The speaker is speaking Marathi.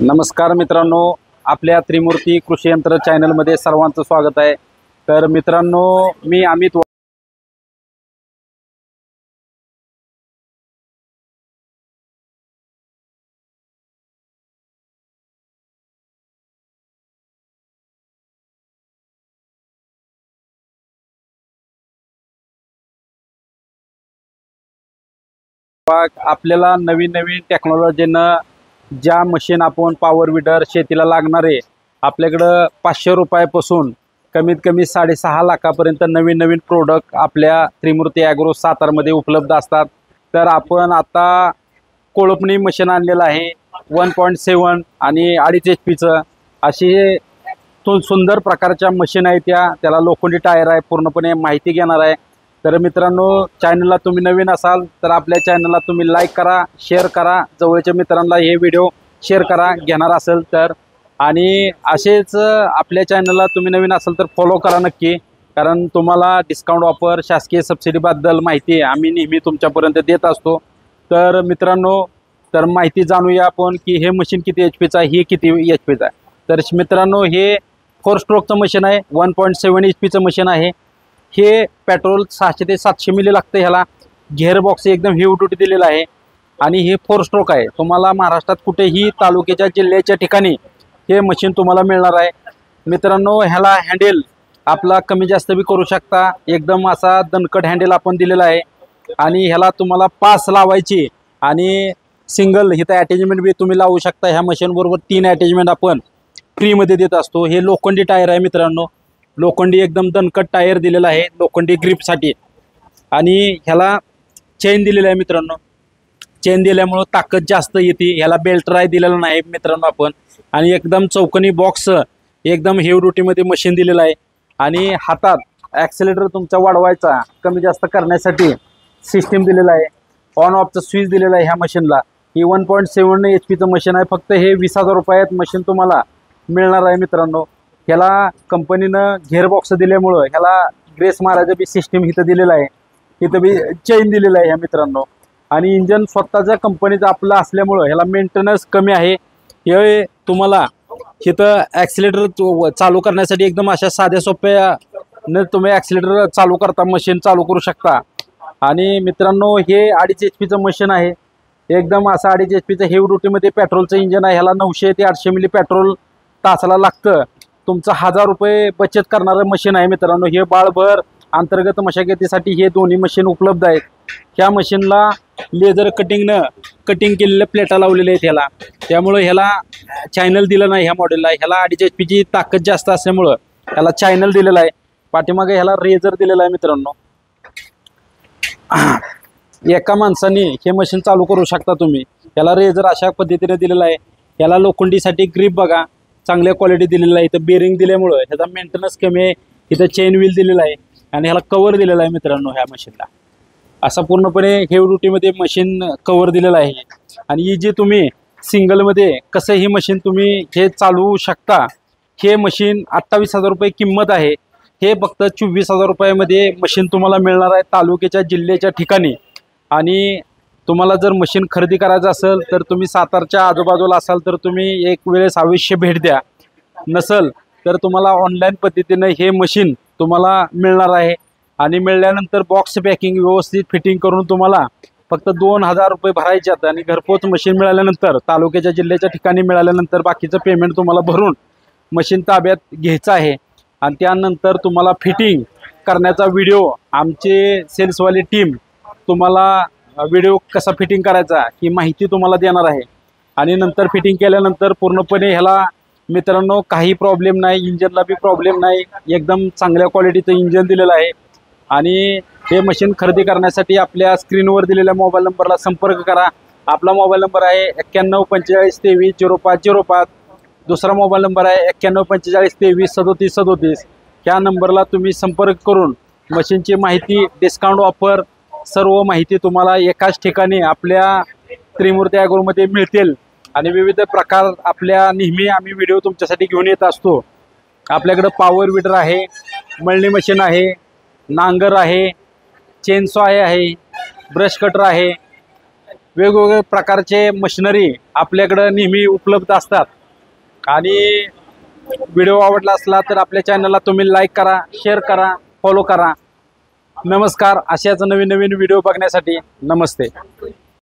नमस्कार मित्रांनो, आपल्या त्रिमूर्ती कृषी यंत्र चॅनलमध्ये सर्वांचं स्वागत आहे। तर मित्रांनो, मी अमित आपल्याला नवीन नवीन टेक्नॉलॉजीनं ज्या मशीन आपण पॉवर विडर शेतीला लागणारे आपल्याकडं 500 रुपयापासून कमीत कमी 6.5 लाखापर्यंत नवीन नवीन प्रोडक्ट आपल्या त्रिमूर्ती ॲग्रो सातारमध्ये उपलब्ध असतात। तर आपण आता कोळपणी मशीन आणलेलं आहे 1.7 आणि 2.5 HP अशी सुंदर प्रकारच्या मशीन आहे। त्याला लोखंडी टायर आहे। पूर्णपणे माहिती घेणार आहे। तर मित्रांनो, चॅनलला तुम्ही नवीन असाल तर आपल्या चॅनलला तुम्ही लाईक करा, शेअर करा, जवळच्या मित्रांना हे व्हिडिओ शेअर करा घेणार असेल तर। आणि असेच आपल्या चॅनलला तुम्ही नवीन असाल तर फॉलो करा नक्की, कारण तुम्हाला डिस्काउंट ऑफर शासकीय सबसिडीबद्दल माहिती आम्ही नेहमी तुमच्यापर्यंत देत असतो। तर मित्रांनो, तर माहिती जाणूया आपण की हे मशीन किती HP आहे, हे किती HP आहे। तर मित्रांनो, हे 4 स्ट्रोकचं मशीन आहे, 1.7 HP मशीन आहे। हे पेट्रोल 600 ते 700 मिली लागतं। ह्याला गिअरबॉक्स एकदम हेवी ड्युटी दिलेला आहे आणि हे 4 स्ट्रोक आहे। तुम्हाला महाराष्ट्रात कुठेही तालुक्याच्या जिल्ह्याच्या ठिकाणी हे मशीन तुम्हाला मिळणार आहे। मित्रांनो, ह्याला हँडल आपला कमी जास्त बी करू शकता। एकदम असा दणकट हँडल आपण दिलेला आहे आणि ह्याला तुम्हाला पास लावायची आणि सिंगल इथं अटॅचमेंट बी तुम्ही लावू शकता। ह्या मशीन बरोबर 3 अटॅचमेंट आपण फ्रीमध्ये देत असतो। हे लोखंडी टायर आहे मित्रांनो, लोखंडी एकदम दणकट टायर दिलेला आहे लोखंडी ग्रिपसाठी। आणि ह्याला चेन दिलेला आहे मित्रांनो, चेन दिल्यामुळं ताकद जास्त येते। ह्याला बेल्ट ट्राय दिलेला नाही मित्रांनो आपण। आणि एकदम चौकोनी बॉक्स एकदम हेवी ड्युटीमध्ये मशीन दिलेलं आहे। आणि हातात ॲक्सिलेटर तुमचा वाढवायचा कमी जास्त करण्यासाठी सिस्टीम दिलेला आहे। ऑन ऑफचं स्विच दिलेलं आहे ह्या मशीनला। ही 1.7 HP मशीन आहे। फक्त हे 20,000 रुपयात मशीन तुम्हाला मिळणार आहे मित्रांनो। ह्याला कंपनीनं गिअरबॉक्स दिल्यामुळं ह्याला ग्रेस मारायचं बी सिस्टीम इथं दिलेलं आहे। इथं बी चेन दिलेलं आहे ह्या मित्रांनो। आणि इंजन स्वतःच्या कंपनीचं आपलं असल्यामुळं ह्याला मेंटेनन्स कमी आहे। हे तुम्हाला इथं ॲक्सिलेटर चालू करण्यासाठी एकदम अशा साध्या सोप्या न तुम्ही ॲक्सिलेटर चालू करता, मशीन चालू करू शकता। आणि मित्रांनो, हे 2.5 HP मशीन आहे। एकदम असं 2.5 HP हेवी ड्युटीमध्ये पेट्रोलचं इंजन आहे। ह्याला 900 ते 800 मिली पेट्रोल तासाला लागतं। तुमचं 1000 रुपये बचत करणारं मशीन आहे मित्रांनो। हे बाळभर अंतर्गत मशागतीसाठी हे दोन्ही मशीन उपलब्ध आहेत। ह्या मशीनला लेझर कटिंग केलेल्या प्लेटा लावलेल्या आहेत ह्याला, त्यामुळे ह्याला चॅनल दिलं नाही ह्या मॉडेलला। ह्याला 2.5 HP ताकद जास्त असल्यामुळं ह्याला चॅनल दिलेला आहे। पाठीमागे ह्याला रेझर दिलेला आहे मित्रांनो। एका माणसाने हे मशीन चालू करू शकता तुम्ही। ह्याला रेझर अशा पद्धतीने दिलेला आहे। ह्याला लोखंडीसाठी ग्रिप बघा चांगल्या क्वालिटी दिलेला आहे। इथं बेरिंग दिल्यामुळं ह्याचा मेंटेनन्स कमी आहे। इथं चेन व्हील दिलेला आहे आणि ह्याला कवर दिलेला आहे मित्रांनो। ह्या मशीनला असा पूर्णपणे हेवी ड्युटीमध्ये मशीन कवर दिलेला आहे। आणि ही जी तुम्ही सिंगलमध्ये कसं ही मशीन तुम्ही हे चालवू शकता। हे मशीन 28,000 रुपये किंमत आहे। हे फक्त 24,000 रुपयामध्ये मशीन तुम्हाला मिळणार आहे तालुक्याच्या जिल्ह्याच्या ठिकाणी। आणि तुम्हाला जर मशीन खरेदी करायचं असेल तर तुम्ही सातारच्या आजूबाजूला असाल तर तुम्ही एक वेळेस अवश्य भेट द्या। नसेल तर तुम्हाला ऑनलाईन पद्धतीने हे मशीन तुम्हाला मिळणार आहे। आणि मिळाल्यानंतर बॉक्स पॅकिंग व्यवस्थित फिटिंग करून तुम्हाला फक्त 2,000 रुपये भरायचे आहेत। आणि घरपोच मशीन मिळाल्यानंतर तालुक्याच्या जिल्ह्याच्या ठिकाणी मिळाल्यानंतर बाकीचं पेमेंट तुम्हाला भरून मशीन ताब्यात घ्यायचं आहे। आणि त्यानंतर तुम्हाला फिटिंग करण्याचा व्हिडिओ आमचे सेल्सवाली टीम तुम्हाला व्हिडिओ कसा फिटिंग करायचा ही माहिती तुम्हाला देणार आहे। आणि नंतर फिटिंग केल्यानंतर पूर्णपणे ह्याला मित्रांनो काही प्रॉब्लेम नाही, इंजनला बी प्रॉब्लेम नाही। एकदम चांगल्या क्वालिटीचं इंजन दिलेलं आहे। आणि हे मशीन खरेदी करण्यासाठी आपल्या स्क्रीनवर दिलेल्या मोबाईल नंबरला संपर्क करा। आपला मोबाईल नंबर आहे 91 45 23 05 05। दुसरा मोबाईल नंबर आहे 91 45 23 37 37। ह्या नंबरला तुम्ही संपर्क करून मशीनची माहिती, डिस्काउंट ऑफर सर्व माहिती तुम्हाला एकाच ठिकाणी आपल्या त्रिमूर्ती ॲग्रोमध्ये मिळतील। आणि विविध प्रकार आपल्या नेहमी आम्ही व्हिडिओ तुमच्यासाठी घेऊन येत असतो। आपल्याकडे पॉवर विडर आहे, मळणी मशीन आहे, नांगर आहे, चेनसॉ आहे, ब्रश कटर आहे, वेगवेगळे प्रकारचे मशिनरी आपल्याकडं नेहमी उपलब्ध असतात। आणि व्हिडिओ आवडला असला तर आपल्या चॅनलला तुम्ही लाईक करा, शेअर करा, फॉलो करा। नमस्कार। अशाच नवीन नवीन व्हिडिओ बघण्यासाठी नमस्ते।